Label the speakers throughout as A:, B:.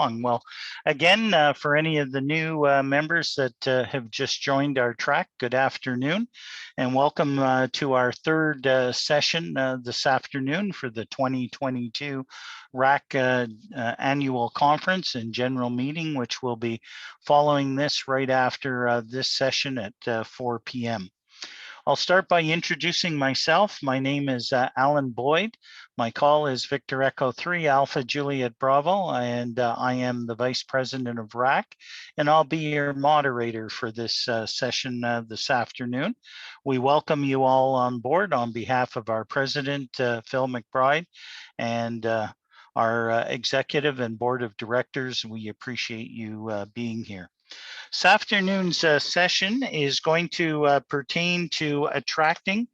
A: Well, again, for any of the new members that have just joined our track, good afternoon, and welcome to our third session this afternoon for the 2022 RAC annual conference and general meeting, which will be following this right after this session at 4 p.m. I'll start by introducing myself. My name is Alan Boyd. My call is Victor Echo 3 Alpha Juliet Bravo, and I am the Vice President of RAC, and I'll be your moderator for this session this afternoon. We welcome you all on board on behalf of our President, Phil McBride, and our Executive and Board of Directors. We appreciate you being here. This afternoon's session is going to pertain to attracting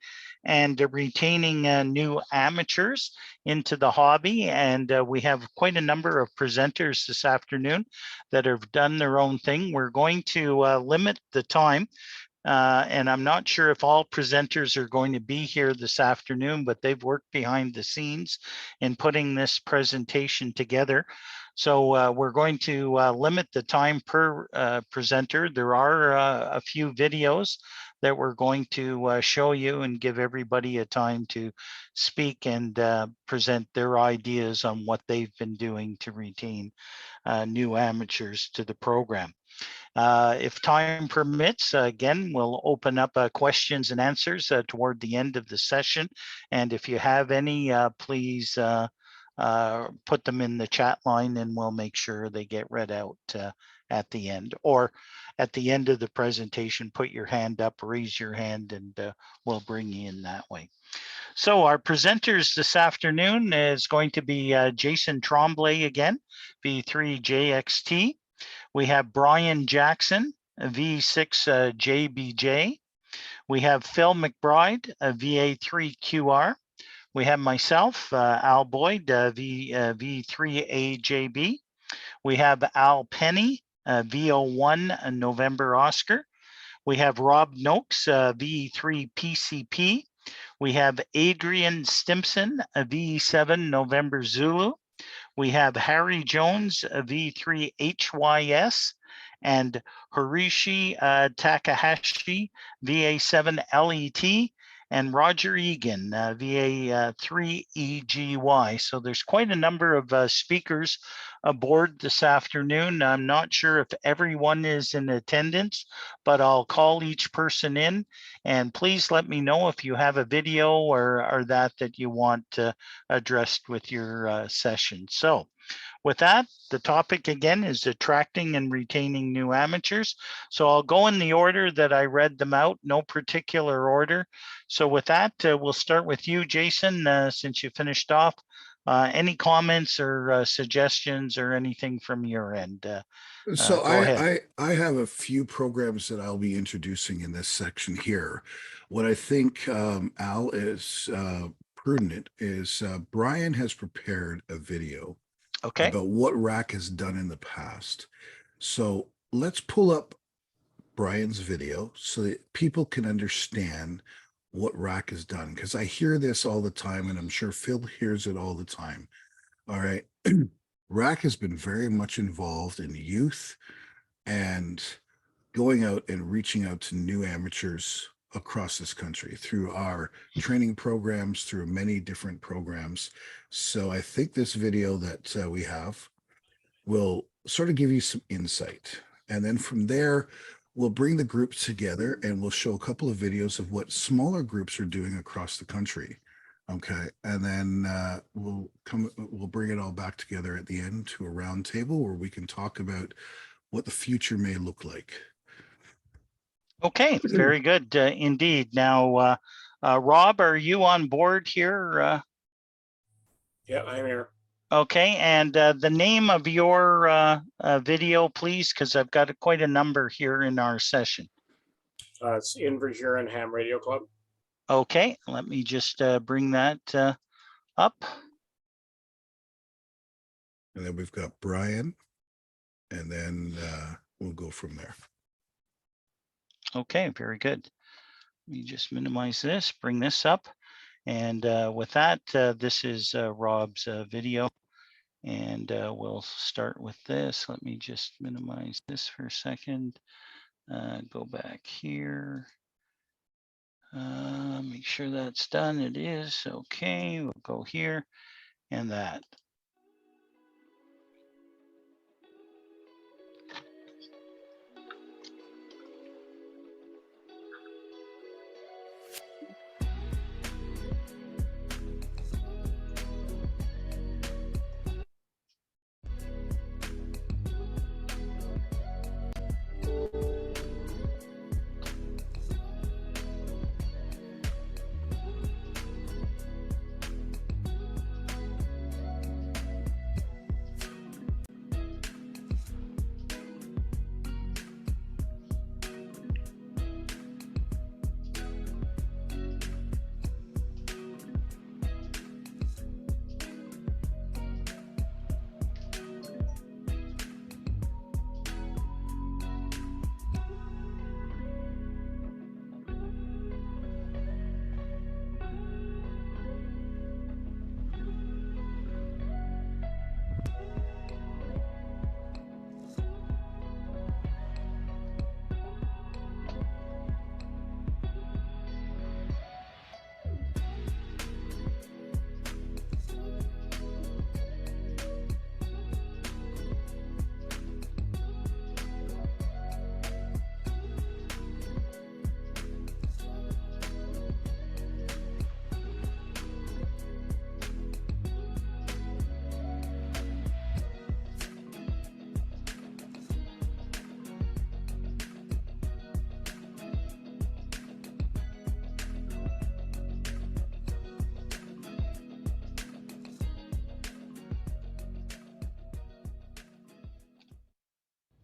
A: and retaining new amateurs into the hobby. And we have quite a number of presenters this afternoon that have done their own thing. We're going to limit the time. And I'm not sure if all presenters are going to be here this afternoon, but they've worked behind the scenes in putting this presentation together. So we're going to limit the time per presenter. There are a few videos that we're going to show you and give everybody a time to speak and present their ideas on what they've been doing to retain new amateurs to the program. If time permits, again, we'll open up questions and answers toward the end of the session. And if you have any, please put them in the chat line and we'll make sure they get read out at the end. Or at the end of the presentation, put your hand up, raise your hand, and we'll bring you in that way. So our presenters this afternoon is going to be Jason Tremblay again, V3JXT. We have Brian Jackson, V6JBJ. We have Phil McBride, VA3QR. We have myself, Al Boyd, V3AJB. We have Al Penny, VO1 November Oscar. We have Rob Noakes, V3PCP. We have Adrian Stimson, V7 November Zulu. We have Harry Jones, V3HYS, and Harishi Takahashi, VA7 LET, and Roger Egan, VA3EGY. So there's quite a number of speakers aboard this afternoon. I'm not sure if everyone is in attendance, but I'll call each person in, and please let me know if you have a video or that you want addressed with your session. So with that, the topic again is attracting and retaining new amateurs. So I'll go in the order that I read them out, no particular order. So with that, we'll start with you, Jason, since you finished off. Any comments or suggestions or anything from your end?
B: So I have a few programs that I'll be introducing in this section here. What I think, Al, is prudent is Brian has prepared a video about what RAC has done in the past. So let's pull up Brian's video so that people can understand what RAC has done, because I hear this all the time, and I'm sure Phil hears it all the time. All right. RAC has been very much involved in youth and going out and reaching out to new amateurs across this country through our training programs, through many different programs. So I think this video that we have will sort of give you some insight. And then from there, we'll bring the groups together and we'll show a couple of videos of what smaller groups are doing across the country. Okay, and then we'll bring it all back together at the end to a round table where we can talk about what the future may look like.
A: Okay, very good indeed. Now, Rob, are you on board here?
C: Yeah, I'm here.
A: Okay, and the name of your video, please, because I've got quite a number here in our session.
C: It's Invergure Ham Radio Club.
A: Okay, let me just bring that up.
B: And then we've got Brian, and then we'll go from there.
A: Okay, very good. Let me just minimize this, bring this up. And with that, this is Rob's video. And we'll start with this. Let me just minimize this for a second. Go back here. Make sure that's done. It is. Okay, we'll go here and that.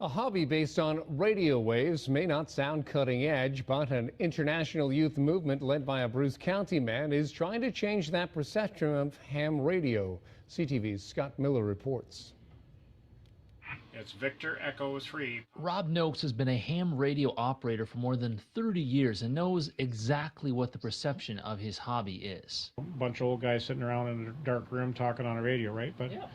D: A hobby based on radio waves may not sound cutting edge, but an international youth movement led by a Bruce County man is trying to change that perception of ham radio. CTV's Scott Miller reports.
C: It's Victor Echo 3.
E: Rob Noakes has been a ham radio operator for more than 30 years and knows exactly what the perception of his hobby is.
F: A bunch of old guys sitting around in a dark room talking on a radio, right? But
E: Yeah.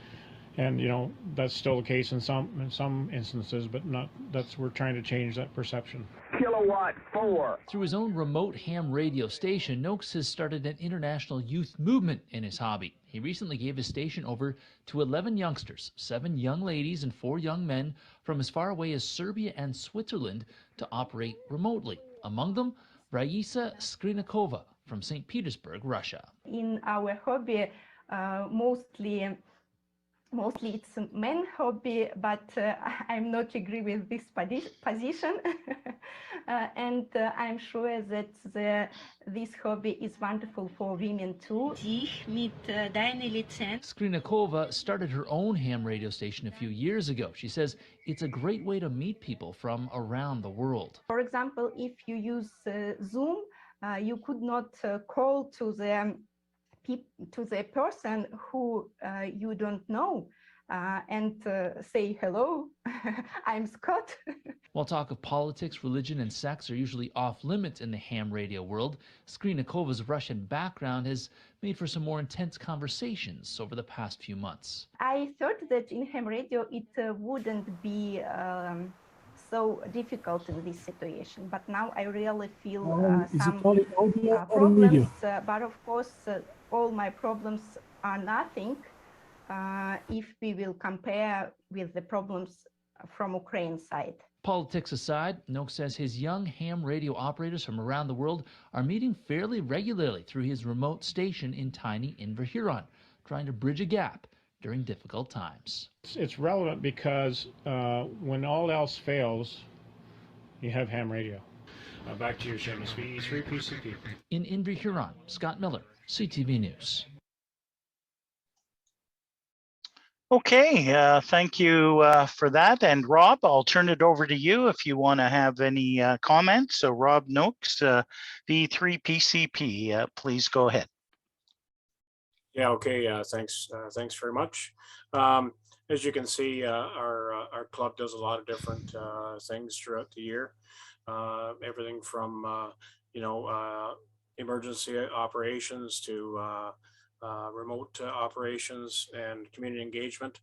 F: And you know, that's still the case in some instances, but not. We're trying to change that perception.
G: Kilowatt 4.
E: Through his own remote ham radio station, Noakes has started an international youth movement in his hobby. He recently gave his station over to 11 youngsters, 7 young ladies and 4 young men from as far away as Serbia and Switzerland to operate remotely. Among them, Raisa Skrinikova from St. Petersburg, Russia.
H: In our hobby, mostly it's a men hobby, but I'm not agree with this position. And I'm sure that this hobby is wonderful for women too.
E: Skrinikova started her own ham radio station a few years ago. She says it's a great way to meet people from around the world.
H: For example, if you use Zoom, you could not call to the person who you don't know and say, hello, I'm Scott.
E: While talk of politics, religion, and sex are usually off limits in the ham radio world, Skrinikova's Russian background has made for some more intense conversations over the past few months.
H: I thought that in ham radio it wouldn't be so difficult in this situation, but now I really feel some problems, but of course all my problems are nothing if we will compare with the problems from Ukraine side.
E: Politics aside, Noakes says his young ham radio operators from around the world are meeting fairly regularly through his remote station in tiny Inverhuron, trying to bridge a gap during difficult times.
F: It's relevant because when all else fails, you have ham radio. Back to you, Seamus. E3PCP.
E: In Inverhuron, Scott Miller, CTV News.
A: Okay, thank you for that. And Rob, I'll turn it over to you if you want to have any comments. So Rob Noakes, V3PCP, please go ahead.
C: Yeah, okay, thanks very much. As you can see, our club does a lot of different things throughout the year. Everything from, emergency operations to remote operations and community engagement.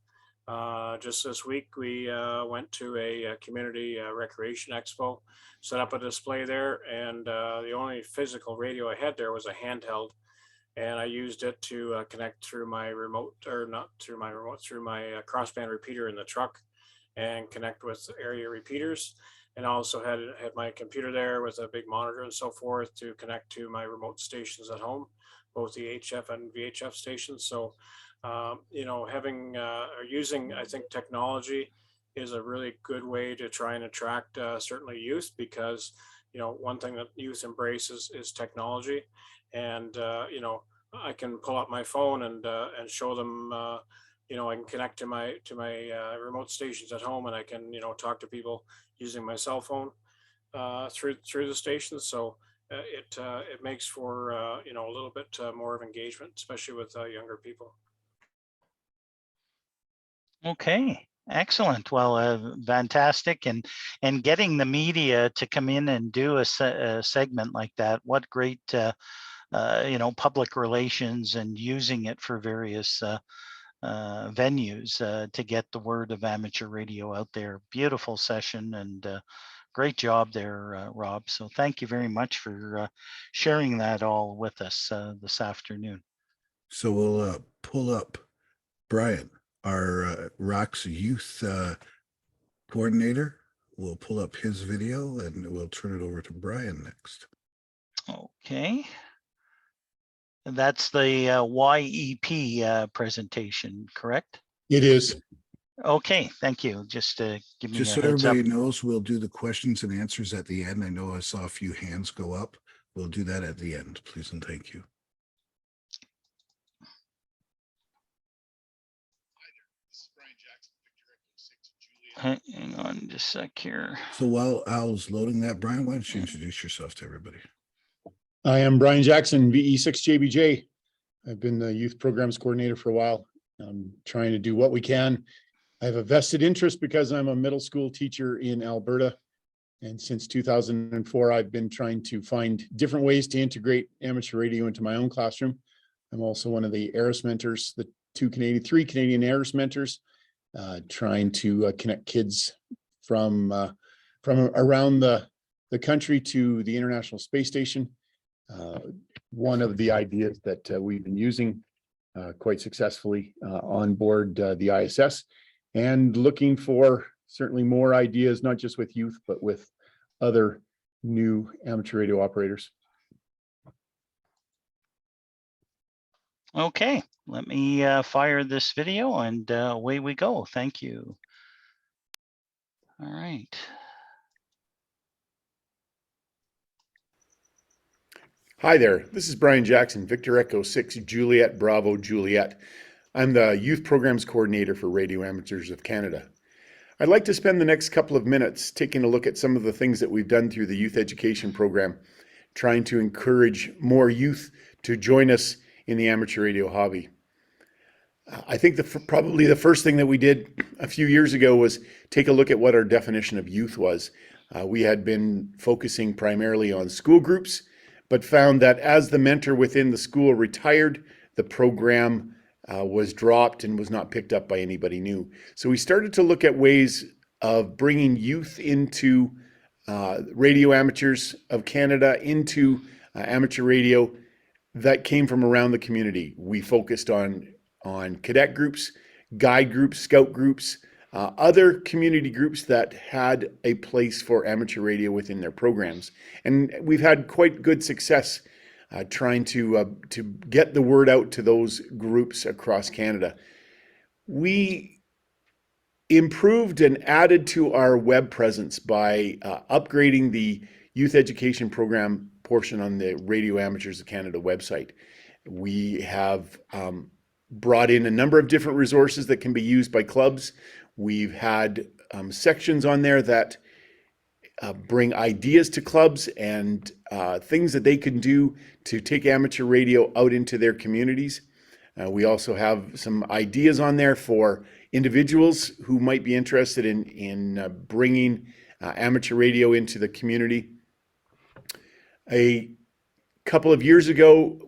C: Just this week, we went to a community recreation expo, set up a display there, and the only physical radio I had there was a handheld, and I used it to connect through my remote, or not through my remote, through my crossband repeater in the truck, and connect with area repeaters. And also had my computer there with a big monitor and so forth to connect to my remote stations at home, both the HF and VHF stations. So, you know, having or using, I think, technology is a really good way to try and attract certainly youth, because, you know, one thing that youth embraces is technology. And, you know, I can pull up my phone and show them, you know, I can connect to my remote stations at home, and I can, you know, talk to people using my cell phone through the stations. So it makes for you know, a little bit more of engagement, especially with younger people.
A: Okay, excellent. Well, fantastic, and getting the media to come in and do a segment like that. What great, you know, public relations and using it for various venues to get the word of amateur radio out there. Beautiful session, and great job there, Rob. So thank you very much for sharing that all with us this afternoon.
B: So we'll pull up Brian, our RAC's youth coordinator. We'll pull up his video and we'll turn it over to Brian next.
A: Okay. That's the YEP presentation, correct?
I: It is.
A: Okay, thank you. Just give me
B: Just
A: a
B: so
A: heads up.
B: everybody knows, we'll do the questions and answers at the end. I know I saw a few hands go up. We'll do that at the end, please and thank you.
A: Hang on just a sec here.
B: So while Al's loading that, Brian, why don't you introduce yourself to everybody?
I: I am Brian Jackson, VE6JBJ. I've been the youth programs coordinator for a while. I'm trying to do what we can. I have a vested interest because I'm a middle school teacher in Alberta. And since 2004, I've been trying to find different ways to integrate amateur radio into my own classroom. I'm also one of the ARIS mentors, the three Canadian ARIS mentors, trying to connect kids from around the country to the International Space Station. One of the ideas that we've been using quite successfully on board the ISS, and looking for certainly more ideas, not just with youth, but with other new amateur radio operators.
A: Okay, let me fire this video and away we go. Thank you. All right.
I: Hi there, this is Brian Jackson, Victor Echo 6 Juliet Bravo Juliet. I'm the Youth Programs Coordinator for Radio Amateurs of Canada. I'd like to spend the next couple of minutes taking a look at some of the things that we've done through the youth education program, trying to encourage more youth to join us in the amateur radio hobby. I think probably the first thing that we did a few years ago was take a look at what our definition of youth was. We had been focusing primarily on school groups, but found that as the mentor within the school retired, the program was dropped and was not picked up by anybody new. So we started to look at ways of bringing youth into Radio Amateurs of Canada, into amateur radio that came from around the community. We focused on cadet groups, guide groups, scout groups, other community groups that had a place for amateur radio within their programs. And we've had quite good success trying to get the word out to those groups across Canada. We improved and added to our web presence by upgrading the youth education program portion on the Radio Amateurs of Canada website. We have brought in a number of different resources that can be used by clubs. We've had sections on there that bring ideas to clubs and things that they can do to take amateur radio out into their communities. We also have some ideas on there for individuals who might be interested in bringing amateur radio into the community. A couple of years ago,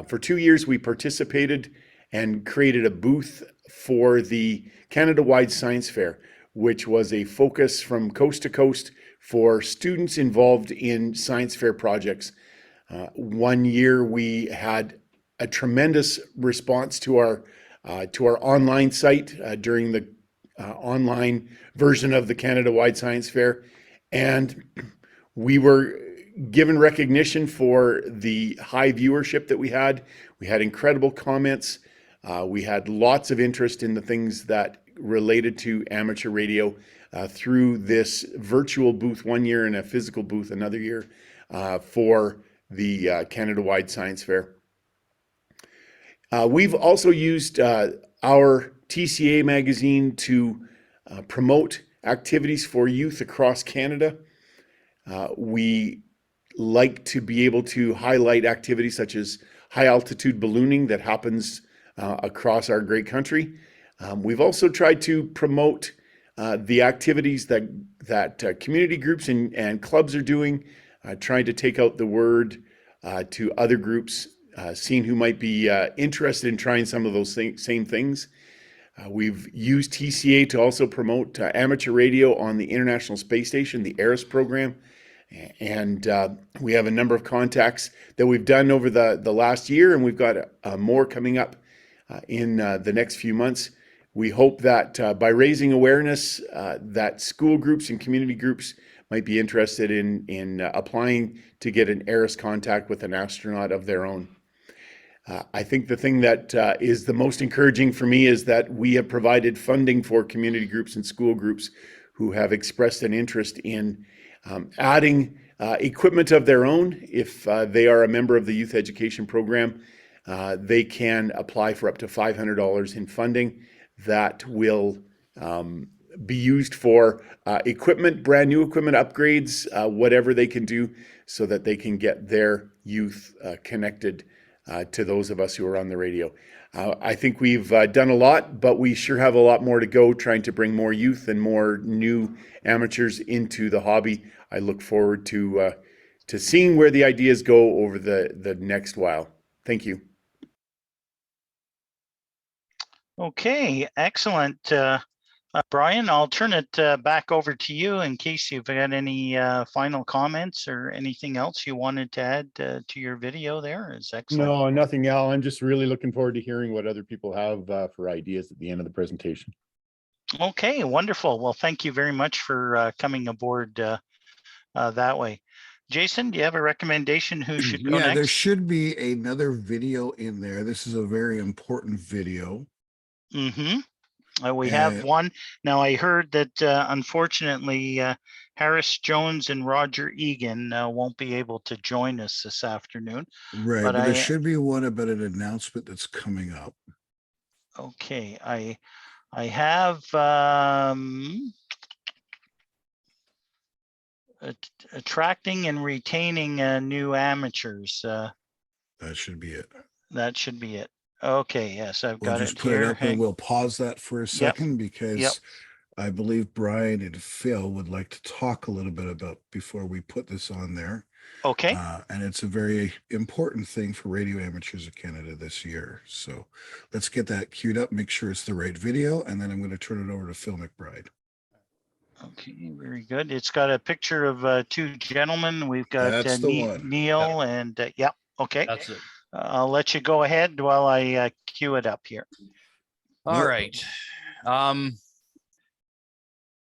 I: for 2 years, we participated and created a booth for the Canada-wide Science Fair, which was a focus from coast to coast for students involved in science fair projects. 1 year, we had a tremendous response to our online site during the online version of the Canada-wide Science Fair, and we were given recognition for the high viewership that we had. We had incredible comments. We had lots of interest in the things that related to amateur radio through this virtual booth 1 year and a physical booth another year for the Canada-wide Science Fair. We've also used our TCA magazine to promote activities for youth across Canada. We like to be able to highlight activities such as high altitude ballooning that happens across our great country. We've also tried to promote the activities that community groups and clubs are doing, trying to take out the word to other groups, seeing who might be interested in trying some of those same things. We've used TCA to also promote amateur radio on the International Space Station, the ARIS program. And we have a number of contacts that we've done over the last year, and we've got more coming up in the next few months. We hope that by raising awareness, that school groups and community groups might be interested in applying to get an ARIS contact with an astronaut of their own. I think the thing that is the most encouraging for me is that we have provided funding for community groups and school groups who have expressed an interest in adding equipment of their own. If they are a member of the youth education program, they can apply for up to $500 in funding that will be used for equipment, brand new equipment upgrades, whatever they can do so that they can get their youth connected to those of us who are on the radio. I think we've done a lot, but we sure have a lot more to go trying to bring more youth and more new amateurs into the hobby. I look forward to seeing where the ideas go over the next while. Thank you.
A: Okay, excellent. Brian, I'll turn it back over to you in case you've got any final comments or anything else you wanted to add to your video there. Is excellent.
I: No, nothing, Al. I'm just really looking forward to hearing what other people have for ideas at the end of the presentation.
A: Okay, wonderful. Well, thank you very much for coming aboard that way. Jason, do you have a recommendation who should go next?
B: Yeah, there should be another video in there. This is a very important video.
A: Mm-hmm. We have one. Now, I heard that unfortunately, Harris Jones and Roger Egan won't be able to join us this afternoon.
B: Right, but there should be one about an announcement that's coming up.
A: Okay, I have attracting and retaining new amateurs.
B: That should be it.
A: That should be it. Okay, yes, I've got it
B: just put
A: here.
B: it up and we'll pause that for a second because I believe Brian and Phil would like to talk a little bit about before we put this on there.
A: Okay.
B: And it's a very important thing for Radio Amateurs of Canada this year. So let's get that queued up, make sure it's the right video, and then I'm going to turn it over to Phil McBride.
A: Okay, very good. It's got a picture of two gentlemen. We've got Neil and okay.
J: That's it.
A: I'll let you go ahead while I queue it up here.
J: All right.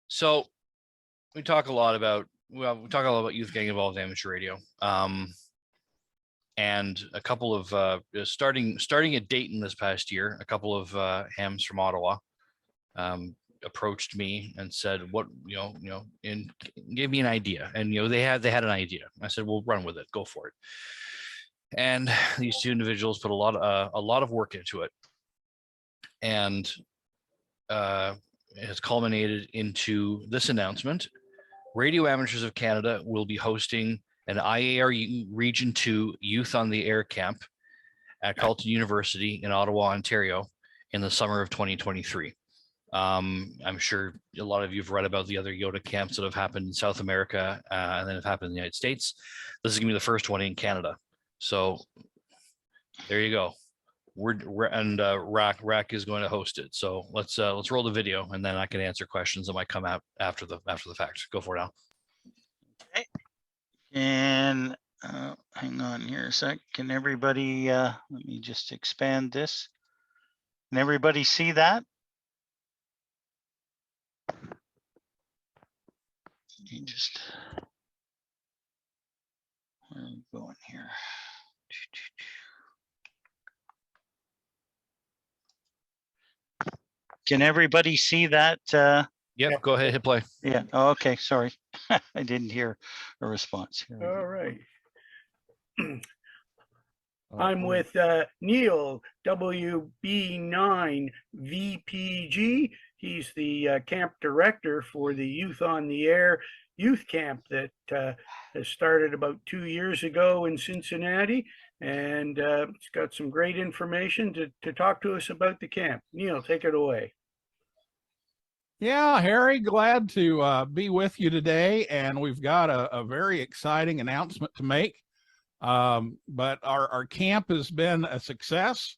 J: So we talk a lot about youth getting involved in amateur radio. And a couple of starting at Dayton this past year, a couple of hams from Ottawa approached me and said, "What and gave me an idea." And they had an idea. I said, "Well, run with it, go for it." And these two individuals put a lot of work into it, and it has culminated into this announcement. Radio Amateurs of Canada will be hosting an IARU Region 2 Youth on the Air camp at Carleton University in Ottawa, Ontario in the summer of 2023. I'm sure a lot of you have read about the other YOTA camps that have happened in South America and then have happened in the United States. This is going to be the first one in Canada. So There you go. RAC is going to host it. So let's roll the video, and then I can answer questions that might come out after the fact. Go for it, Al.
A: Okay. And hang on here a sec. Can everybody, let me just expand this. Can everybody see that? You just, where are we going here? Can everybody see that?
J: Yep, go ahead, hit play.
A: Yeah, oh, okay, sorry. I didn't hear a response. Here we
K: All
A: go.
K: right. I'm with Neil, WB9 VPG. He's the camp director for the Youth on the Air youth camp that has started about 2 years ago in Cincinnati. And it's got some great information to talk to us about the camp. Neil, take it away.
L: Yeah, Harry, glad to be with you today. And we've got a very exciting announcement to make. But our camp has been a success.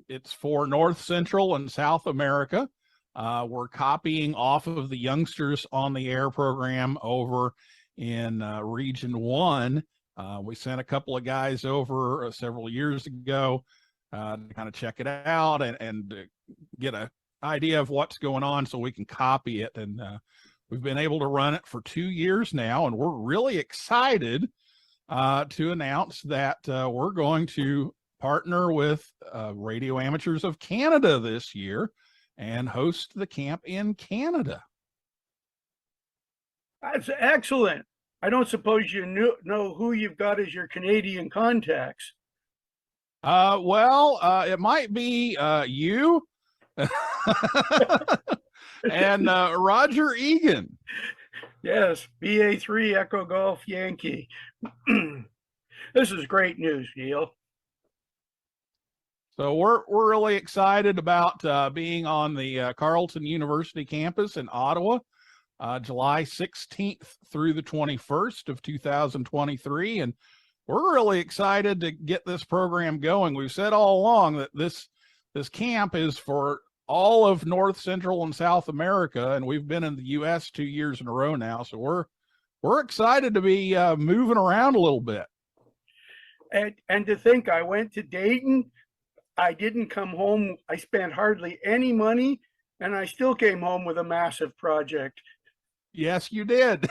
L: It's for North Central and South America. We're copying off of the Youngsters on the Air program over in Region 1. We sent a couple of guys over several years ago to kind of check it out and get an idea of what's going on so we can copy it. And we've been able to run it for 2 years now, and we're really excited to announce that we're going to partner with Radio Amateurs of Canada this year and host the camp in Canada.
K: That's excellent. I don't suppose you know who you've got as your Canadian contacts.
L: Well, it might be you and Roger Egan.
K: Yes, BA3 Echo Golf Yankee. This is great news, Neil.
L: So we're really excited about being on the Carleton University campus in Ottawa, July 16th through the 21st of 2023. And we're really excited to get this program going. We've said all along that this camp is for all of North, Central, and South America, and we've been in the U.S. 2 years in a row now. So we're excited to be moving around a little bit.
K: And to think I went to Dayton, I didn't come home. I spent hardly any money, and I still came home with a massive project.
L: Yes, you did.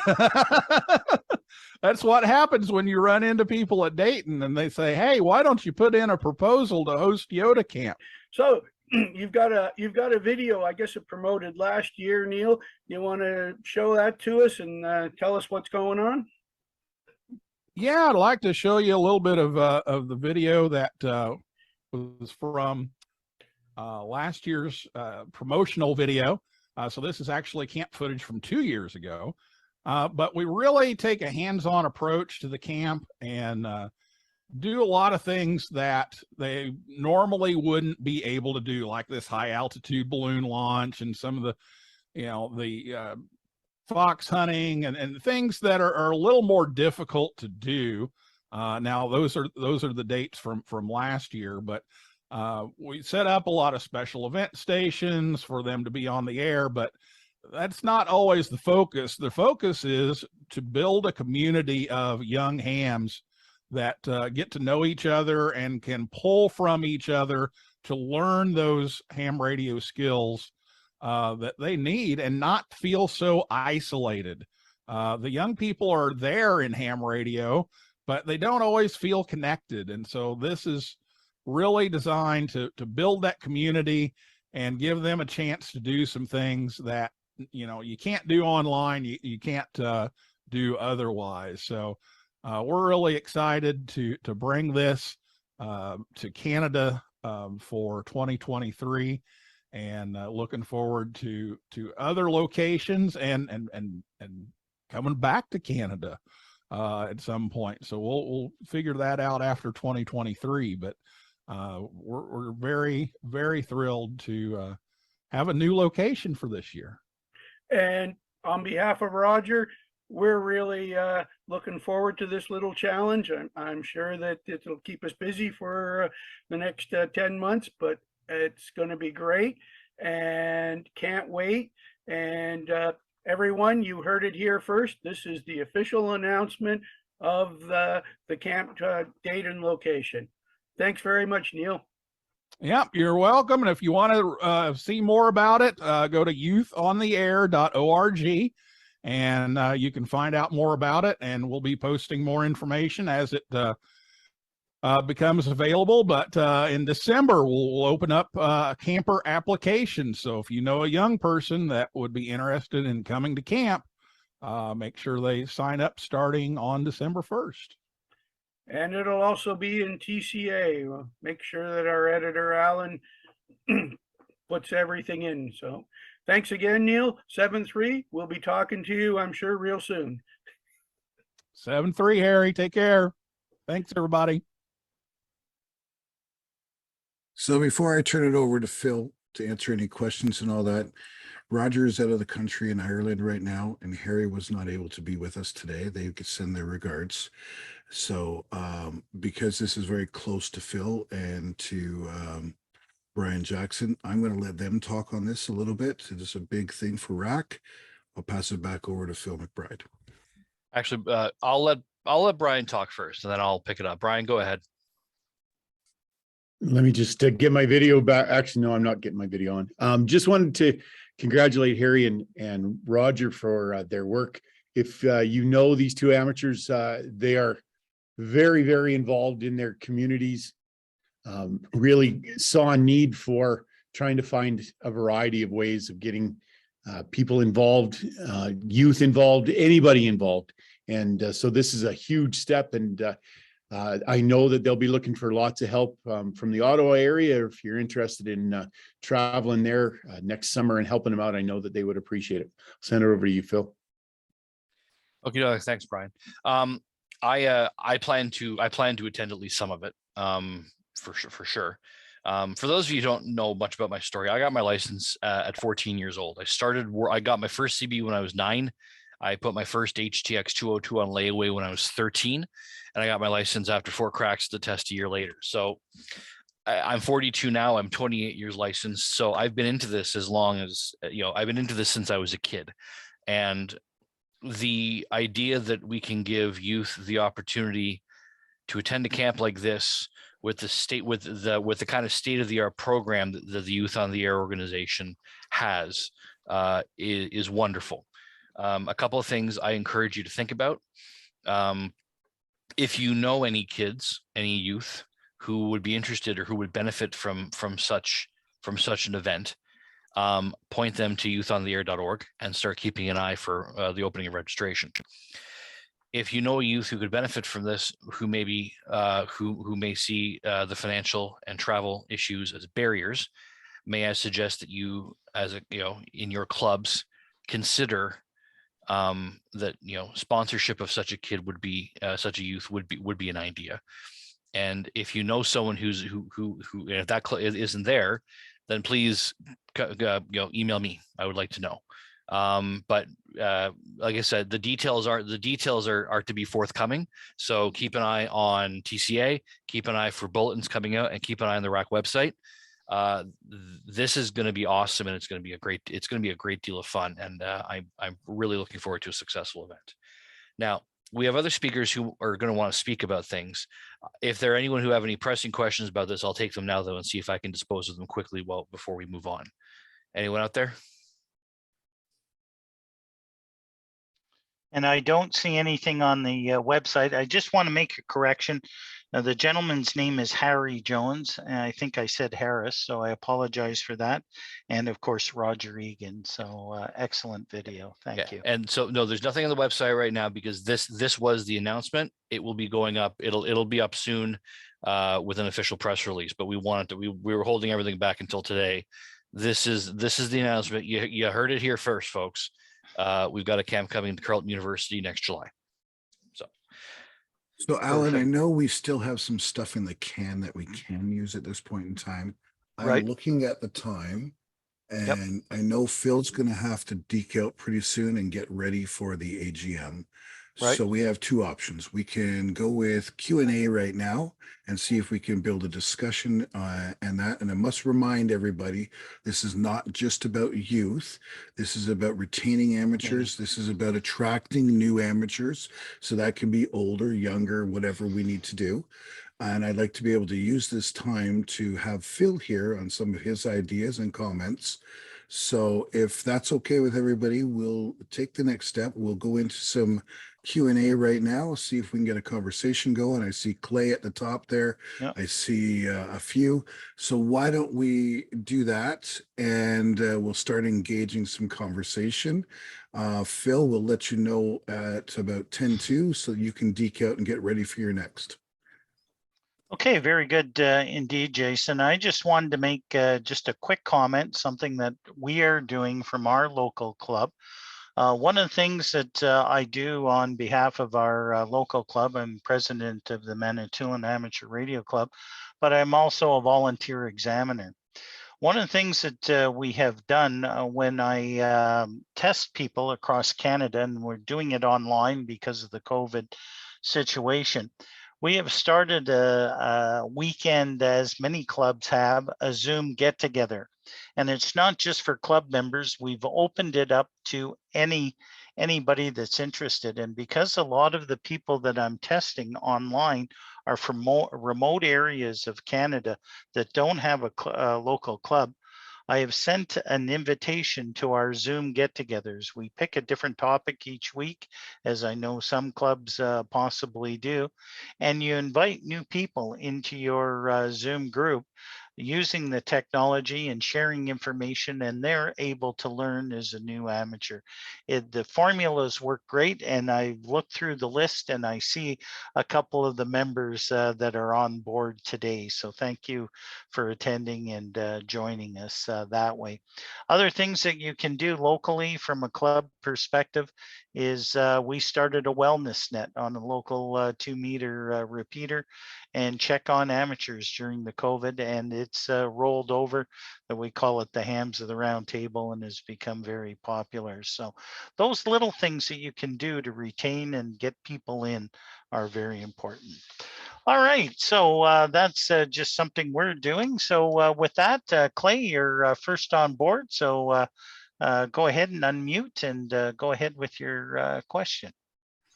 L: That's what happens when you run into people at Dayton and they say, "Hey, why don't you put in a proposal to host Yoda Camp?"
K: So you've got a video, I guess it promoted last year, Neil. You want to show that to us and tell us what's going on?
L: Yeah, I'd like to show you a little bit of the video that was from last year's promotional video. So this is actually camp footage from 2 years ago. But we really take a hands-on approach to the camp and do a lot of things that they normally wouldn't be able to do, like this high altitude balloon launch and some of the, the fox hunting and things that are a little more difficult to do. Now those are the dates from last year, but we set up a lot of special event stations for them to be on the air, but that's not always the focus. The focus is to build a community of young hams that get to know each other and can pull from each other to learn those ham radio skills that they need and not feel so isolated. The young people are there in ham radio, but they don't always feel connected. And so this is really designed to build that community and give them a chance to do some things that, you can't do online. You can't do otherwise. So we're really excited to bring this to Canada for 2023, and looking forward to other locations and coming back to Canada at some point. So we'll figure that out after 2023. But we're very, very thrilled to have a new location for this year.
K: And on behalf of Roger, we're really looking forward to this little challenge. I'm sure that it'll keep us busy for the next 10 months, but it's going to be great and can't wait. And everyone, you heard it here first. This is the official announcement of the camp date and location. Thanks very much, Neil.
L: Yep, you're welcome. And if you want to see more about it, go to youthontheair.org, and you can find out more about it. And we'll be posting more information as it becomes available. But in December, we'll open up camper applications. So if you know a young person that would be interested in coming to camp, make sure they sign up starting on December 1st.
K: And it'll also be in TCA. We'll make sure that our editor, Alan, puts everything in. So thanks again, Neil. 7-3. We'll be talking to you, I'm sure, real soon.
L: 7-3, Harry. Take care. Thanks, everybody.
B: So before I turn it over to Phil to answer any questions and all that, Roger is out of the country in Ireland right now, and Harry was not able to be with us today. They could send their regards. So because this is very close to Phil and to Brian Jackson, I'm going to let them talk on this a little bit. It is a big thing for RAC. I'll pass it back over to Phil McBride.
J: Actually, I'll let Brian talk first, and then I'll pick it up. Brian, go ahead.
I: Let me just get my video back. Actually, no, I'm not getting my video on. Just wanted to congratulate Harry and Roger for their work. If you know these two amateurs, they are very, very involved in their communities, really saw a need for trying to find a variety of ways of getting people involved, youth involved, anybody involved. And so this is a huge step. And I know that they'll be looking for lots of help from the Ottawa area. If you're interested in traveling there next summer and helping them out, I know that they would appreciate it. I'll send it over to you, Phil.
J: Okay, thanks, Brian. I plan to attend at least some of it, for sure. For those of you who don't know much about my story, I got my license at 14 years old. I got my first CB when I was 9. I put my first HTX 202 on layaway when I was 13, and I got my license after 4 cracks to the test a year later. So I'm 42 now. I'm 28 years licensed. So I've been into this as long as, I've been into this since I was a kid. And the idea that we can give youth the opportunity to attend a camp like this with the kind of state-of-the-art program that the Youth on the Air organization has is wonderful. A couple of things I encourage you to think about. If you know any kids, any youth who would be interested or who would benefit from such an event, point them to youthontheair.org and start keeping an eye for the opening of registration. If you know a youth who could benefit from this, who may see the financial and travel issues as barriers, may I suggest that you, in your clubs, consider that sponsorship of such a kid would be such a youth would be an idea. And if you know someone who if that club isn't there, then please email me. I would like to know. But like I said, the details are to be forthcoming. So keep an eye on TCA, keep an eye for bulletins coming out, and keep an eye on the RAC website. This is going to be awesome, and it's going to be a great deal of fun. And I'm really looking forward to a successful event. Now, we have other speakers who are going to want to speak about things. If there are anyone who have any pressing questions about this, I'll take them now, though, and see if I can dispose of them quickly before we move on. Anyone out there?
A: And I don't see anything on the website. I just want to make a correction. The gentleman's name is Harry Jones, and I think I said Harris, so I apologize for that. And of course, Roger Egan. So excellent video. Thank you.
J: And so no, there's nothing on the website right now because this was the announcement. It will be going up. It'll be up soon with an official press release. But we were holding everything back until today. This is the announcement. You heard it here first, folks. We've got a camp coming to Carleton University next July.
B: So Alan, I know we still have some stuff in the can that we can use at this point in time. I'm looking at the time,
A: Yep.
B: And I know Phil's going to have to deke out pretty soon and get ready for the AGM.
A: Right.
B: So we have two options. We can go with Q&A right now and see if we can build a discussion and that. And I must remind everybody, this is not just about youth. This is about retaining amateurs. This is about attracting new amateurs. So that can be older, younger, whatever we need to do. And I'd like to be able to use this time to have Phil here on some of his ideas and comments. So if that's okay with everybody, we'll take the next step. We'll go into some Q&A right now, see if we can get a conversation going. I see Clay at the top there.
A: Yep.
B: I see a few. So why don't we do that? And we'll start engaging some conversation. Phil, we'll let you know at about 10:02 so you can deke out and get ready for your next.
A: Okay, very good indeed, Jason. I just wanted to make just a quick comment, something that we are doing from our local club. One of the things that I do on behalf of our local club, I'm president of the Manitoulin Amateur Radio Club, but I'm also a volunteer examiner. One of the things that we have done when I test people across Canada, and we're doing it online because of the COVID situation, we have started a weekend, as many clubs have, a Zoom get together. And it's not just for club members. We've opened it up to anybody that's interested. And because a lot of the people that I'm testing online are from more remote areas of Canada that don't have a local club, I have sent an invitation to our Zoom get-togethers. We pick a different topic each week, as I know some clubs possibly do, and you invite new people into your Zoom group using the technology and sharing information, and they're able to learn as a new amateur. The formulas work great, and I looked through the list and I see a couple of the members that are on board today. So thank you for attending and joining us that way. Other things that you can do locally from a club perspective is we started a wellness net on a local 2-meter repeater and check on amateurs during the COVID, and it's rolled over. That we call it the Hams of the Round Table, and has become very popular. So those little things that you can do to retain and get people in are very important. All right, so that's just something we're doing. So with that, Clay, you're first on board. So go ahead and unmute and go ahead with your question.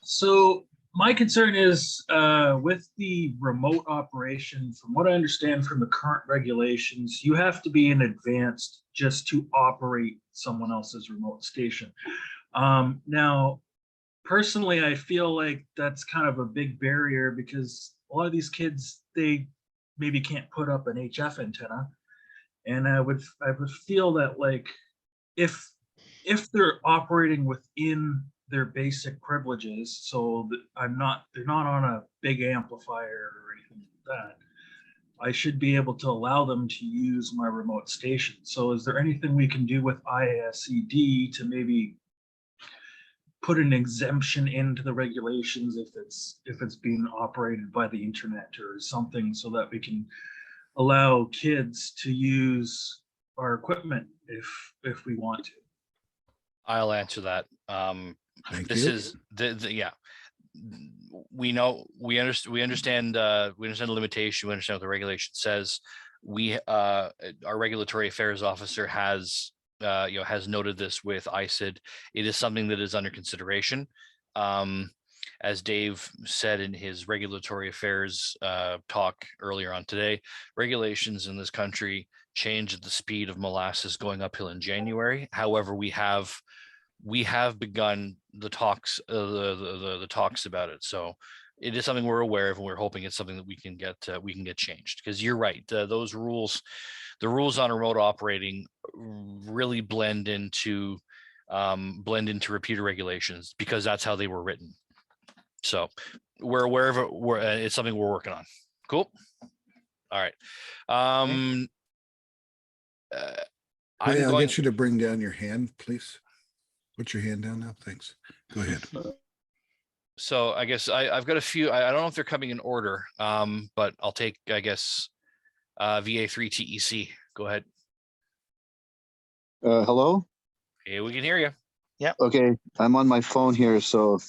M: So my concern is with the remote operation, from what I understand from the current regulations, you have to be in advanced just to operate someone else's remote station. Now, personally, I feel like that's kind of a big barrier because a lot of these kids, they maybe can't put up an HF antenna. And I would feel that, like, if they're operating within their basic privileges, so that they're not on a big amplifier or anything like that, I should be able to allow them to use my remote station. So is there anything we can do with IASED to maybe put an exemption into the regulations if it's being operated by the internet or something, so that we can allow kids to use our equipment if we want to?
J: I'll answer that. This is yeah. We understand the limitation. We understand what the regulation says. Our regulatory affairs officer has has noted this with ISID. It is something that is under consideration. As Dave said in his regulatory affairs talk earlier on today, regulations in this country change at the speed of molasses going uphill in January. However, we have begun the talks the talks about it. So it is something we're aware of, and we're hoping it's something that we can get changed. Because you're right, those rules, the rules on remote operating really blend into repeater regulations because that's how they were written. So we're aware of it. It's something we're working on. Cool. All right.
B: I'll get you to bring down your hand, please. Put your hand down now. Thanks. Go ahead.
J: So I guess I've got a few. I don't know if they're coming in order, but I'll take, I guess, VA3 TEC. Go ahead.
N: Hello?
J: Hey, we can hear you.
A: Yeah.
N: Okay, I'm on my phone here. So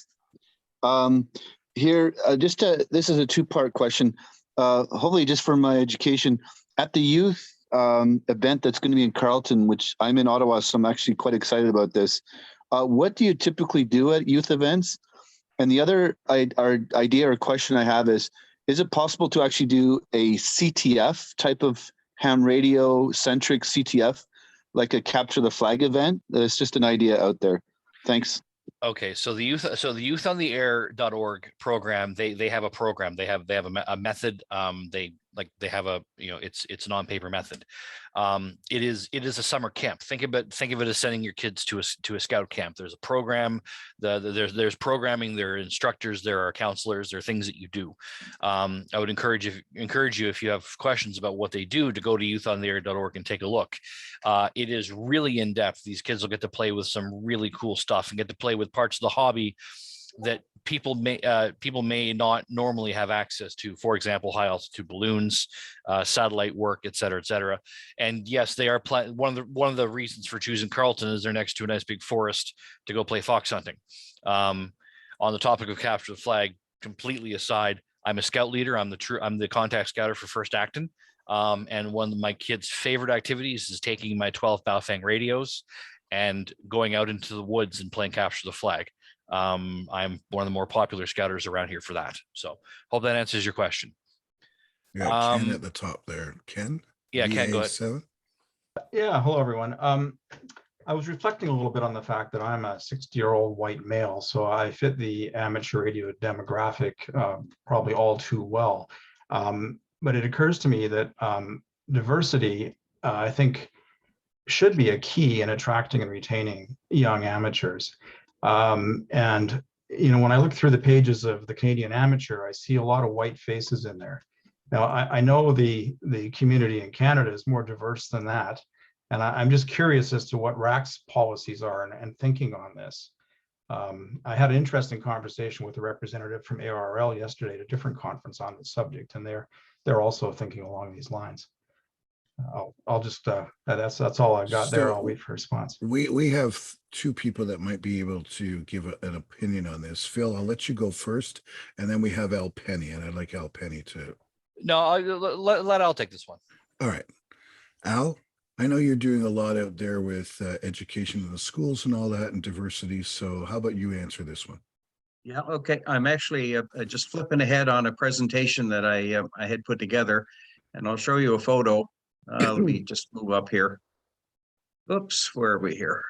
N: here, this is a two-part question. Hopefully just for my education. At the youth event that's going to be in Carleton, which I'm in Ottawa, so I'm actually quite excited about this. What do you typically do at youth events? And the other idea or question I have is it possible to actually do a CTF type of ham radio centric CTF, like a capture the flag event? It's just an idea out there. Thanks.
J: Okay, so the youthontheair.org program, they have a program. They have a method. They have a, it's an on-paper method. It is a summer camp. Think of it as sending your kids to a scout camp. There's a program. There's programming. There are instructors. There are counselors. There are things that you do. I would encourage you if you have questions about what they do to go to youthontheair.org and take a look. It is really in depth. These kids will get to play with some really cool stuff and get to play with parts of the hobby that people may not normally have access to. For example, high altitude balloons, satellite work, et cetera. And yes, they are one of the reasons for choosing Carleton is they're next to a nice big forest to go play fox hunting. On the topic of capture the flag, completely aside, I'm a scout leader. I'm the contact scouter for First Acton. And one of my kids' favorite activities is taking my 12 Baofeng radios and going out into the woods and playing capture the flag. I'm one of the more popular scouters around here for that. So hope that answers your question.
B: Yeah, Ken at the top there. Ken?
J: Yeah, Ken, go ahead.
O: 7? Yeah, hello, everyone. I was reflecting a little bit on the fact that I'm a 60-year-old white male, so I fit the amateur radio demographic probably all too well. But it occurs to me that diversity, I think, should be a key in attracting and retaining young amateurs. And when I look through the pages of the Canadian Amateur, I see a lot of white faces in there. Now, I know the community in Canada is more diverse than that, and I'm just curious as to what RAC's policies are and thinking on this. I had an interesting conversation with a representative from ARL yesterday at a different conference on the subject, and they're also thinking along these lines. I'll just that's all I've got there. I'll wait for a response.
B: We have two people that might be able to give an opinion on this. Phil, I'll let you go first, and then we have Al Penny, and I'd like Al Penny to.
J: No, let Al take this one.
B: All right, Al, I know you're doing a lot out there with education in the schools and all that and diversity. So how about you answer this one?
P: Yeah, okay. I'm actually just flipping ahead on a presentation that I had put together, and I'll show you a photo. Let me just move up here. Oops, where are we here?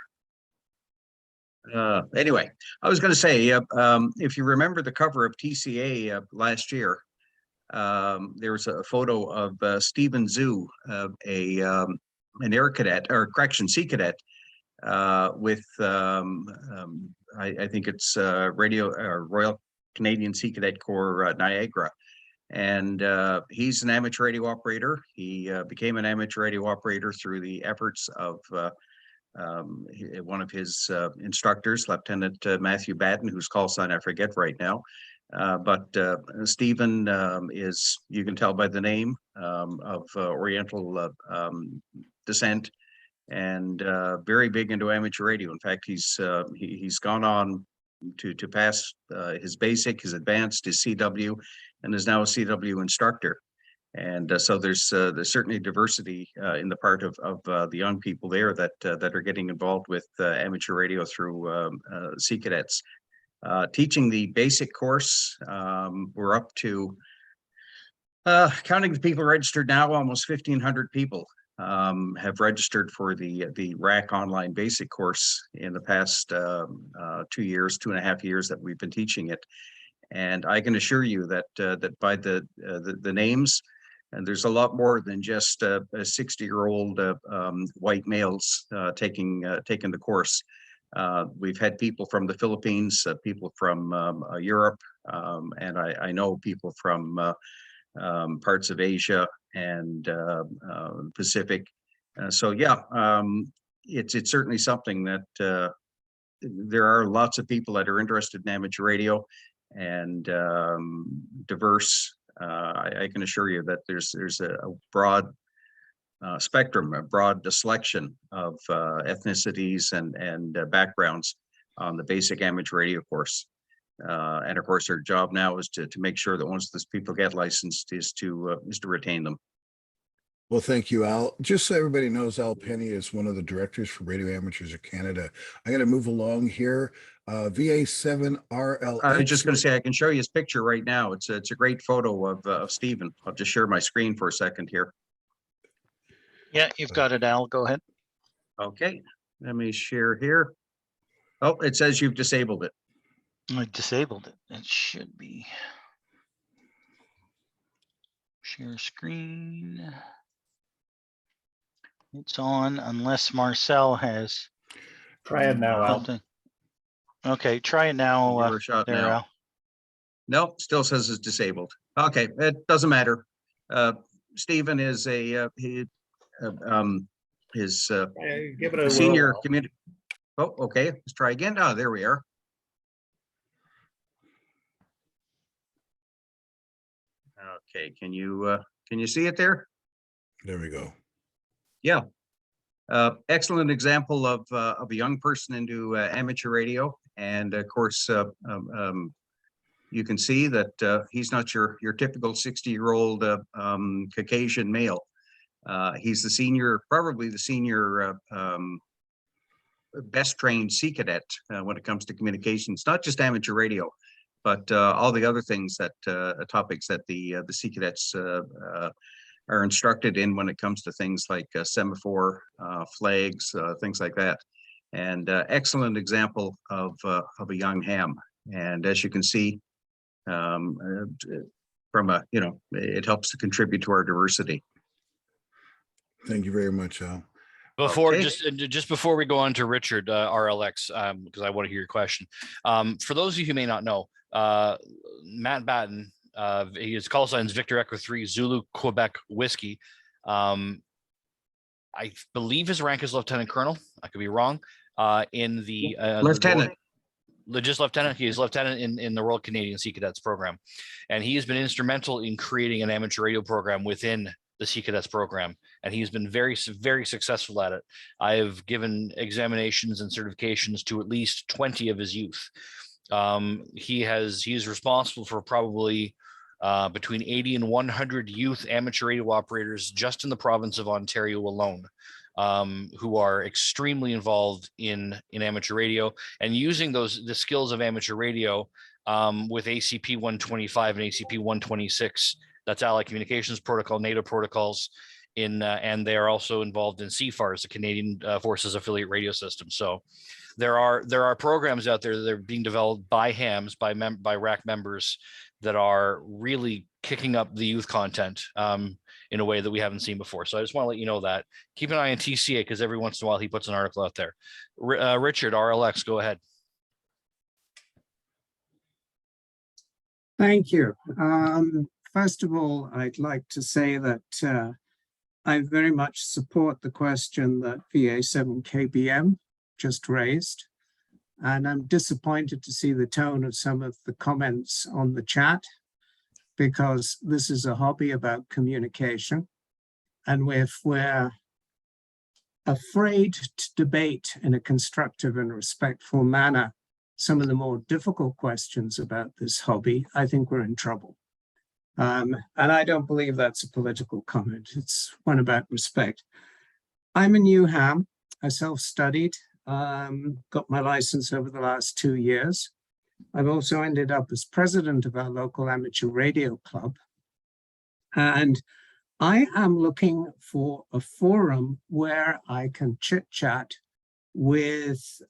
P: Anyway, I was going to say, if you remember the cover of TCA last year, there was a photo of Stephen Zhu, an air cadet or correction sea cadet, with I think it's Royal Canadian Sea Cadet Corps Niagara. And he's an amateur radio operator. He became an amateur radio operator through the efforts of one of his instructors, Lieutenant Matthew Batten, whose call sign I forget right now. But Stephen is, you can tell by the name, of Oriental descent, and very big into amateur radio. In fact, he's gone on to pass his basic, his advanced, his CW, and is now a CW instructor. And so there's certainly diversity in the part of the young people there that are getting involved with amateur radio through Sea Cadets. Teaching the basic course, we're up to, counting the people registered now, almost 1,500 people have registered for the RAC online basic course in the past 2.5 years that we've been teaching it. And I can assure you that that by the names, and there's a lot more than just 60-year-old white males taking the course. We've had people from the Philippines, people from Europe, and I know people from parts of Asia and Pacific. So yeah, it's certainly something that there are lots of people that are interested in amateur radio and diverse. I can assure you that there's a broad spectrum, a broad selection of ethnicities and backgrounds on the basic amateur radio course. And of course, our job now is to make sure that once these people get licensed, is to retain them.
B: Well, thank you, Al. Just so everybody knows, Al Penny is one of the directors for Radio Amateurs of Canada. I'm going to move along here. VA7RLX.
P: I was just going to say, I can show you his picture right now. It's a great photo of Stephen. I'll just share my screen for a second here.
A: Yeah, you've got it, Al. Go ahead.
P: Okay, let me share here. Oh, it says you've disabled it.
A: I disabled it. It should be. Share screen. It's on unless Marcel has.
F: Try it now, Al.
A: Something. Okay, try it now.
P: Give her a shot
A: there,
P: now.
A: Al.
P: Nope, still says it's disabled. Okay, it doesn't matter. Stephen is a
F: Give it a
P: senior
F: whirl.
P: community. Oh, okay. Let's try again. Oh, there we are. Okay, can you see it there?
B: There we go.
P: Yeah. Excellent example of a young person into amateur radio, and of course, you can see that he's not your typical 60-year-old Caucasian male. He's the senior, probably the senior best trained Sea Cadet when it comes to communications, not just amateur radio, but all the other things that topics that the Sea Cadets are instructed in when it comes to things like semaphore, flags, things like that. And excellent example of a young ham. And as you can see, from a, it helps to contribute to our diversity.
B: Thank you very much, Al.
J: Before
P: Okay.
J: just before we go on to Richard RLX, because I want to hear your question. For those of you who may not know, Matt Batten, his call sign is Victor Echo 3 Zulu Quebec Whiskey. I believe his rank is Lieutenant Colonel. I could be wrong. In the
P: Lieutenant.
J: Just lieutenant. He is lieutenant in the Royal Canadian Sea Cadets program, and he has been instrumental in creating an amateur radio program within the Sea Cadets program, and he's been very successful at it. I have given examinations and certifications to at least 20 of his youth. He's responsible for probably between 80 and 100 youth amateur radio operators just in the province of Ontario alone, who are extremely involved in amateur radio and using the skills of amateur radio with ACP 125 and ACP 126. That's Allied Communications Protocol, NATO protocols, and they are also involved in CFARS, the Canadian Forces Affiliate Radio System. So there are programs out there that are being developed by hams, by RAC members, that are really kicking up the youth content in a way that we haven't seen before. So I just want to let you know that. Keep an eye on TCA, because every once in a while he puts an article out there. Richard, RLX, go ahead.
Q: Thank you. First of all, I'd like to say that I very much support the question that VA7KBM just raised, and I'm disappointed to see the tone of some of the comments on the chat, because this is a hobby about communication, and if we're afraid to debate in a constructive and respectful manner some of the more difficult questions about this hobby, I think we're in trouble. And I don't believe that's a political comment. It's one about respect. I'm a new ham. I self-studied, got my license over the last 2 years. I've also ended up as president of our local amateur radio club. And I am looking for a forum where I can chit-chat with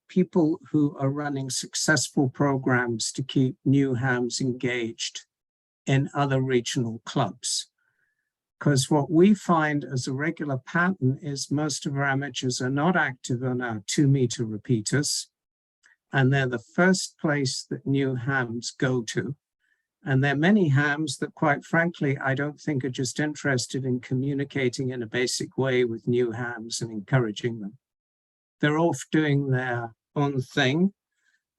Q: people who are running successful programs to keep new hams engaged in other regional clubs. Because what we find as a regular pattern is most of our amateurs are not active on our 2-meter repeaters, and they're the first place that new hams go to. And there are many hams that, quite frankly, I don't think are just interested in communicating in a basic way with new hams and encouraging them. They're off doing their own thing,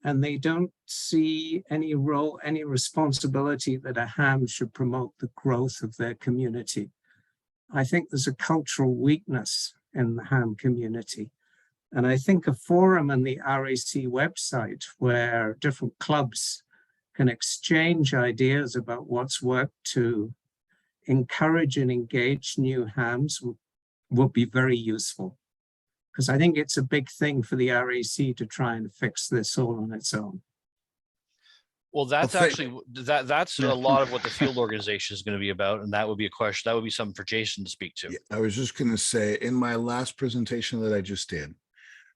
Q: and they don't see any role, any responsibility that a ham should promote the growth of their community. I think there's a cultural weakness in the ham community. And I think a forum on the RAC website where different clubs can exchange ideas about what's worked to encourage and engage new hams will be very useful. Because I think it's a big thing for the RAC to try and fix this all on its own.
J: Well, that's actually that's a lot of what the field organization is going to be about, and that would be a question. That would be something for Jason to speak to.
B: Yeah, I was just going to say, in my last presentation that I just did,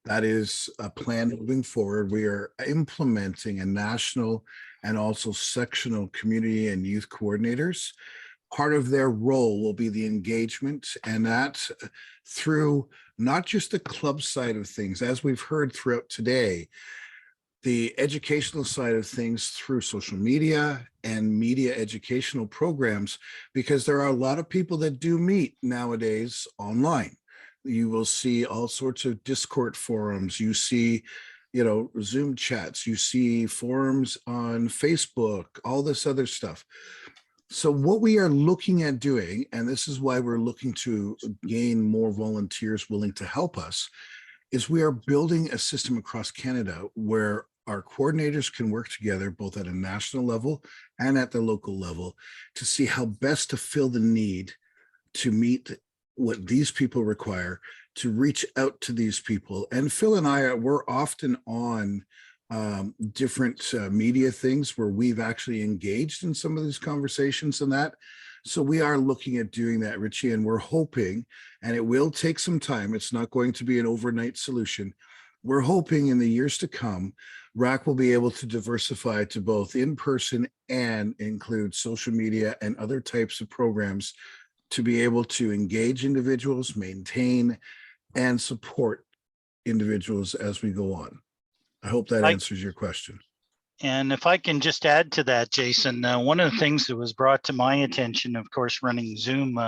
B: that is a plan moving forward. We are implementing a national and also sectional community and youth coordinators. Part of their role will be the engagement, and that through not just the club side of things, as we've heard throughout today, the educational side of things through social media and media educational programs, because there are a lot of people that do meet nowadays online. You will see all sorts of Discord forums. You see, Zoom chats. You see forums on Facebook, all this other stuff. So what we are looking at doing, and this is why we're looking to gain more volunteers willing to help us, is we are building a system across Canada where our coordinators can work together both at a national level and at the local level to see how best to fill the need to meet what these people require, to reach out to these people. And Phil and I, we're often on different media things where we've actually engaged in some of these conversations and that. So we are looking at doing that, Richie, and we're hoping, and it will take some time, it's not going to be an overnight solution. We're hoping in the years to come, RAC will be able to diversify to both in-person and include social media and other types of programs to be able to engage individuals, maintain, and support individuals as we go on. I hope that answers your question.
A: And if I can just add to that, Jason, one of the things that was brought to my attention, of course, running Zoom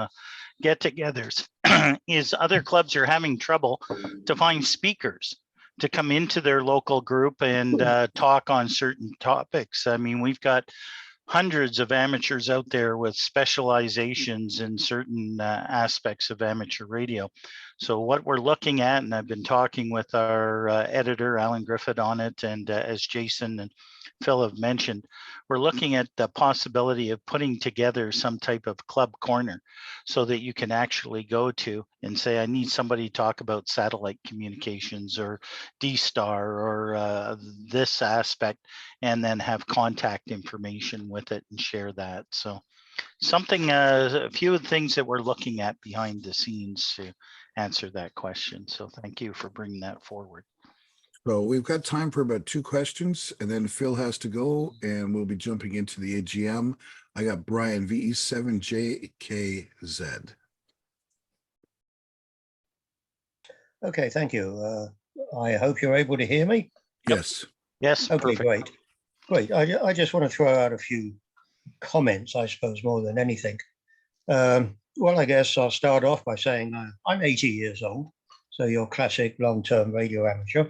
A: get-togethers, is other clubs are having trouble to find speakers to come into their local group and talk on certain topics. I mean, we've got hundreds of amateurs out there with specializations in certain aspects of amateur radio. So what we're looking at, and I've been talking with our editor, Alan Griffith, on it, and as Jason and Phil have mentioned, we're looking at the possibility of putting together some type of club corner so that you can actually go to and say, I need somebody to talk about satellite communications or D-Star or this aspect, and then have contact information with it and share that. So something, a few of the things that we're looking at behind the scenes to answer that question. So thank you for bringing that forward.
B: So we've got time for about 2 questions, and then Phil has to go, and we'll be jumping into the AGM. I got Brian, VE7JKZ.
R: Okay, thank you. I hope you're able to hear me.
B: Yes.
A: Yes.
R: Okay,
A: Perfect.
R: great. I just want to throw out a few comments, I suppose, more than anything. Well, I guess I'll start off by saying I'm 80 years old, so your classic long-term radio amateur.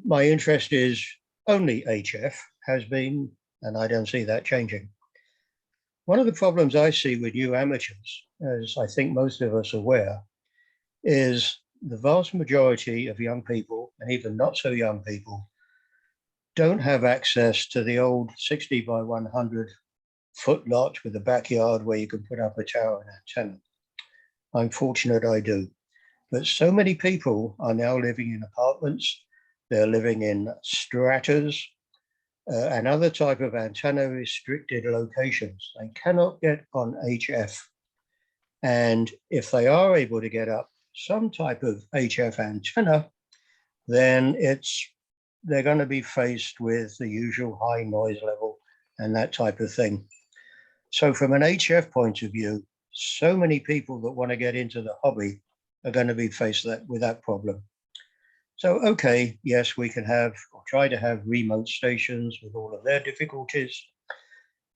R: My interest is only HF, has been, and I don't see that changing. One of the problems I see with new amateurs, as I think most of us are aware, is the vast majority of young people, and even not so young people, don't have access to the old 60 by 100 foot lot with a backyard where you can put up a tower and antenna. I'm fortunate I do. But so many people are now living in apartments. They're living in stratas and other type of antenna restricted locations. They cannot get on HF. And if they are able to get up some type of HF antenna, then they're going to be faced with the usual high noise level and that type of thing. So from an HF point of view, so many people that want to get into the hobby are going to be faced with that problem. So, okay, yes, we can have or try to have remote stations with all of their difficulties.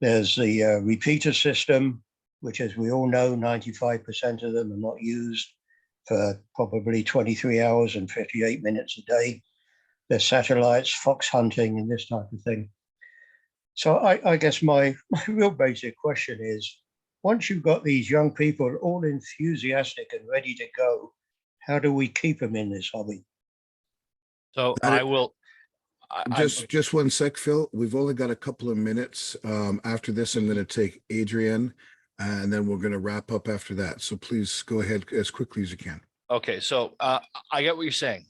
R: There's the repeater system, which, as we all know, 95% of them are not used for probably 23 hours and 58 minutes a day. There's satellites, fox hunting, and this type of thing. So I guess my real basic question is, once you've got these young people all enthusiastic and ready to go, how do we keep them in this hobby?
J: So I will.
B: Just one sec, Phil. We've only got a couple of minutes. After this, I'm going to take Adrian, and then we're going to wrap up after that. So please go ahead as quickly as you can.
J: Okay, so I get what you're saying.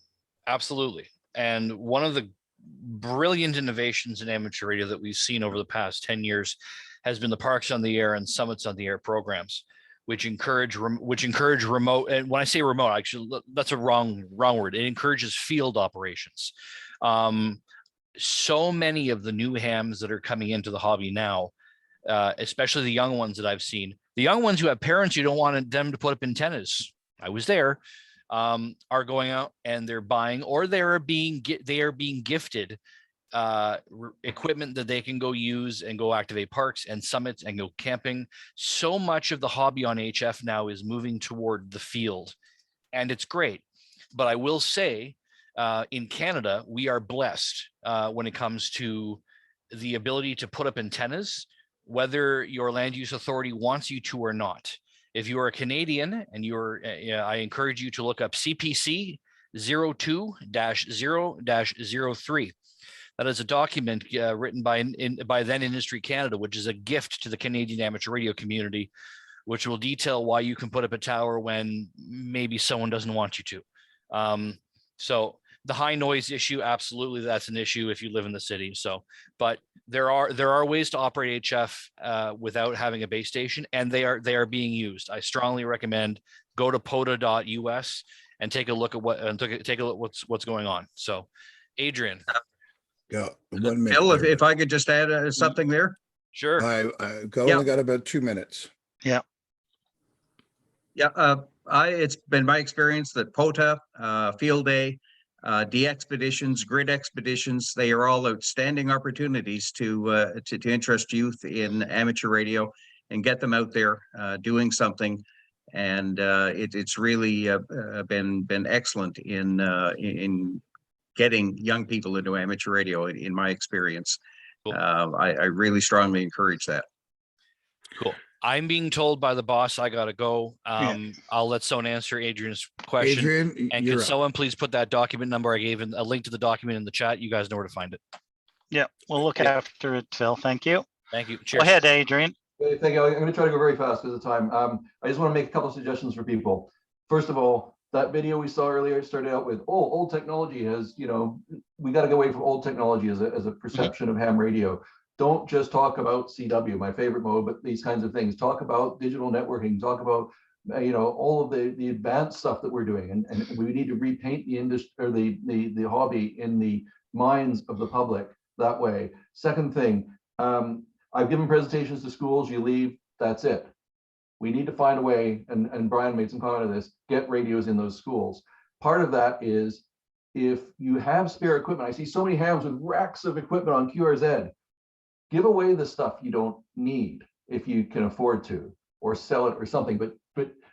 J: Absolutely. And one of the brilliant innovations in amateur radio that we've seen over the past 10 years has been the Parks on the Air and Summits on the Air programs, which encourage remote. And when I say remote, actually, that's a wrong word. It encourages field operations. So many of the new hams that are coming into the hobby now, especially the young ones that I've seen, the young ones who have parents who don't want them to put up antennas, I was there, are going out and they're buying, or they are being gifted equipment that they can go use and go activate parks and summits and go camping. So much of the hobby on HF now is moving toward the field, and it's great. But I will say, in Canada, we are blessed when it comes to the ability to put up antennas, whether your land use authority wants you to or not. If you are a Canadian and I encourage you to look up CPC 02-0-03. That is a document written by Then Industry Canada, which is a gift to the Canadian amateur radio community, which will detail why you can put up a tower when maybe someone doesn't want you to. So the high noise issue, absolutely, that's an issue if you live in the city. So, but there are ways to operate HF without having a base station, and they are being used. I strongly recommend go to POTA.us and take a look at what's going on. So, Adrian.
B: Yeah, 1 minute.
P: Phil, if I could just add something there.
J: Sure.
B: I only got about 2 minutes.
A: Yeah.
P: Yeah. It's been my experience that POTA, Field Day, de-expeditions, grid expeditions, they are all outstanding opportunities to interest youth in amateur radio and get them out there doing something. And it's really been excellent in getting young people into amateur radio, in my experience. Cool. I really strongly encourage that.
J: Cool. I'm being told by the boss I gotta go. I'll let someone answer Adrian's question.
B: Adrian,
J: and can someone please put that document number I gave in a link to the document in the chat? You guys know where to find it.
A: Yeah, we'll look after it, Phil. Thank you.
J: Thank you. Cheers.
A: Go ahead, Adrian.
S: Thank you. I'm going to try to go very fast because of time. I just want to make a couple of suggestions for people. First of all, that video we saw earlier started out with, old technology has, we got to go away from old technology as a perception of ham radio. Don't just talk about CW, my favorite mode, but these kinds of things. Talk about digital networking. Talk about, all of the advanced stuff that we're doing, and we need to repaint the industry or the hobby in the minds of the public that way. Second thing, I've given presentations to schools. You leave, that's it. We need to find a way, and Brian made some comment of this, get radios in those schools. Part of that is if you have spare equipment. I see so many hams with racks of equipment on QRZ. Give away the stuff you don't need if you can afford to, or sell it or something, but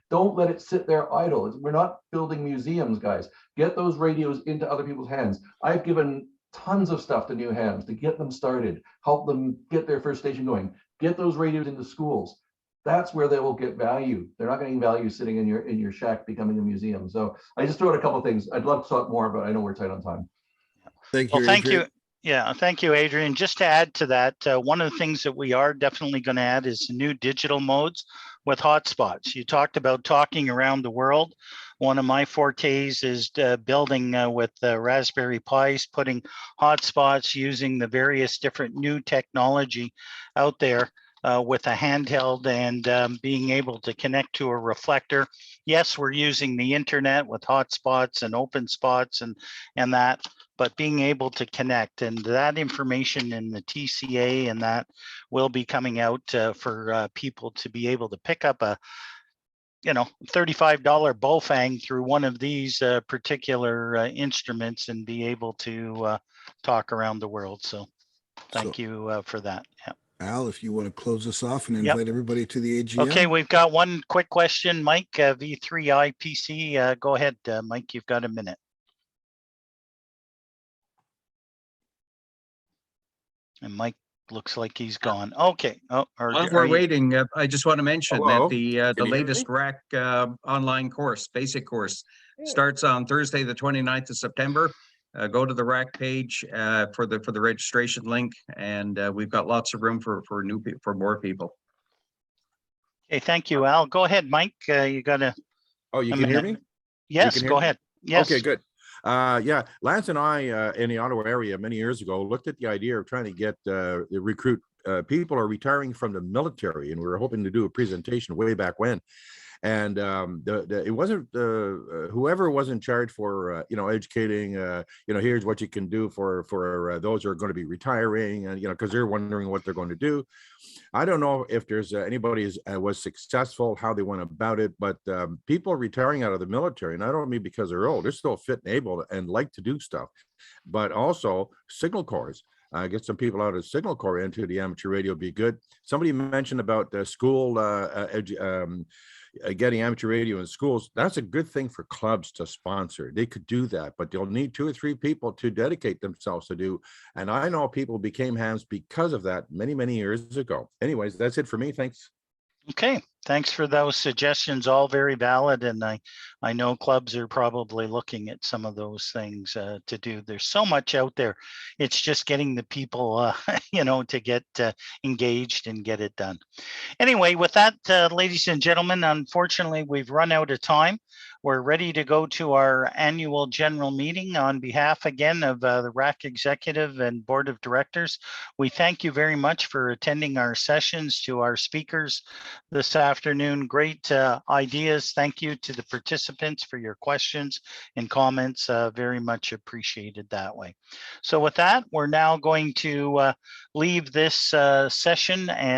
S: don't let it sit there idle. We're not building museums, guys. Get those radios into other people's hands. I've given tons of stuff to new hams to get them started, help them get their first station going. Get those radios into schools. That's where they will get value. They're not getting value sitting in your shack becoming a museum. So I just threw out a couple of things. I'd love to talk more, but I know we're tight on time.
B: Thank you.
A: Well, thank you. Yeah, thank you, Adrian. Just to add to that, one of the things that we are definitely going to add is new digital modes with hotspots. You talked about talking around the world. One of my fortes is building with Raspberry Pis, putting hotspots using the various different new technology out there with a handheld and being able to connect to a reflector. Yes, we're using the internet with hotspots and open spots and that, but being able to connect, and that information in the TCA and that will be coming out for people to be able to pick up a $35 Bofang through one of these particular instruments and be able to talk around the world. So thank you for that. Yeah.
B: Al, if you want to close us off and invite everybody to the AGM.
A: Okay, we've got one quick question. Mike, V3IPC, go ahead, Mike, you've got a minute. And Mike looks like he's gone. Okay. Oh,
P: While we're waiting, I just want to mention
T: Hello?
P: that the
T: Can you hear
P: latest
T: me?
P: RAC online course, basic course, starts on Thursday, the 29th of September. Go to the RAC page for the registration link, and we've got lots of room for more people.
A: Okay, thank you, Al. Go ahead, Mike. You got a.
T: Oh, you can hear me?
A: Yes, go ahead. Yes.
T: Okay, good. Yeah, Lance and I in the Ottawa area many years ago looked at the idea of trying to get recruit people are retiring from the military, and we were hoping to do a presentation way back when. And it wasn't whoever was in charge for educating here's what you can do for those who are going to be retiring, and because they're wondering what they're going to do. I don't know if there's anybody was successful how they went about it, but people retiring out of the military, and I don't mean because they're old, they're still fit and able and like to do stuff, but also signal corps. Get some people out of Signal Corps into the amateur radio would be good. Somebody mentioned about school getting amateur radio in schools. That's a good thing for clubs to sponsor. They could do that, but they'll need 2 or 3 people to dedicate themselves to do. And I know people became hams because of that many, many years ago. Anyways, that's it for me. Thanks.
A: Okay, thanks for those suggestions, all very valid, and I know clubs are probably looking at some of those things to do. There's so much out there. It's just getting the people, to get engaged and get it done. Anyway, with that, ladies and gentlemen, unfortunately, we've run out of time. We're ready to go to our annual general meeting. On behalf again of the RAC Executive and Board of Directors, we thank you very much for attending our sessions. To our speakers this afternoon, great ideas. Thank you to the participants for your questions and comments. Very much appreciated that way. So with that, we're now going to leave this session and